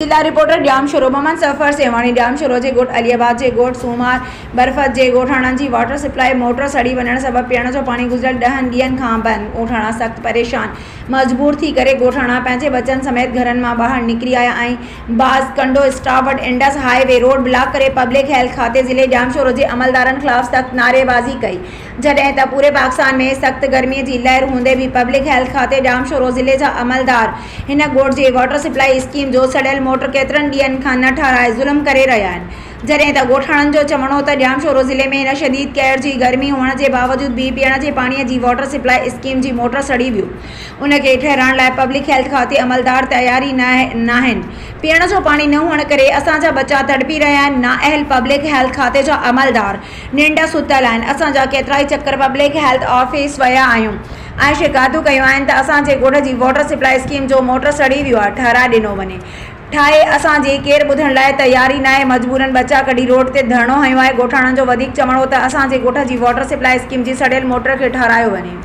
जिला reporter dam शुरू मोहम्मद सफ़र सेवाणी ड्याम शुरू जे गोठ अलीबाद जे गोठ सूमार बरफत जे गोठाणनि जी वाटर सप्लाई मोटर सड़ी वञण सबबि पीअण जो पानी गुज़िरियल 10 ॾींहनि खां बंदि। गोठाणा सख़्त परेशान मजबूर थी करे गोठाणा पंहिंजे बचनि समेत घरनि मां ॿाहिरि निकिरी आया आहिनि। बाज़ कंडो स्टाफ वटि इंडस हाईवे रोड ब्लॉक करे पब्लिक हेल्थ खाते ज़िले ड्याम शुरू जे अमलदारनि ख़िलाफ़ सख़्त नारेबाज़ी कई। जॾहिं त पूरे पाकिस्तान में सख़्त गर्मीअ जी लहर हूंदे बि पब्लिक हेल्थ खाते ड्याम शुरू ज़िले जा अमलदार हिन ॻोठ जे वाटर सप्लाई स्कीम जो सड़ियल मोटर केतिरनि ॾींहनि खां न ठाराए ज़ुल्म करे रहिया आहिनि। जॾहिं त ॻोठाणनि जो चवणो त ड्याम शुरू ज़िले में हिन शदीद कहर जी गर्मी हुअण जे बावजूद भी पीअण जे पाणीअ जी वाटर सप्लाई स्कीम जी मोटर सड़ी वियूं। उनखे ठहिराइण लाइ पब्लिक हेल्थ खाते अमलदार तयारी नाहिनि। पीअण जो पाणी न हुअण करे असांजा बच्चा तड़पी रहिया आहिनि। नाअहल पब्लिक हेल्थ खाते जा अमलदार निंड सुतल आहिनि। असांजा केतिरा ई चक्कर पब्लिक हेल्थ ऑफिस विया आहियूं ऐं शिकायतूं कयूं आहिनि त असांजे ॻोठ जी वाटर सप्लाई स्कीम जो मोटर सड़ी वियो आहे, ठाराए ॾिनो वञे। ठाहे असांजी केरु ॿुधण लाइ तयारी न आहे। मजबूरन बच्चा कढी रोड ते धरणो हयो आहे। गोठाणनि जो वधीक चवणो त असांजे ॻोठ जी वाटर सप्लाई स्कीम जी सड़ियल मोटर खे ठारायो वञे।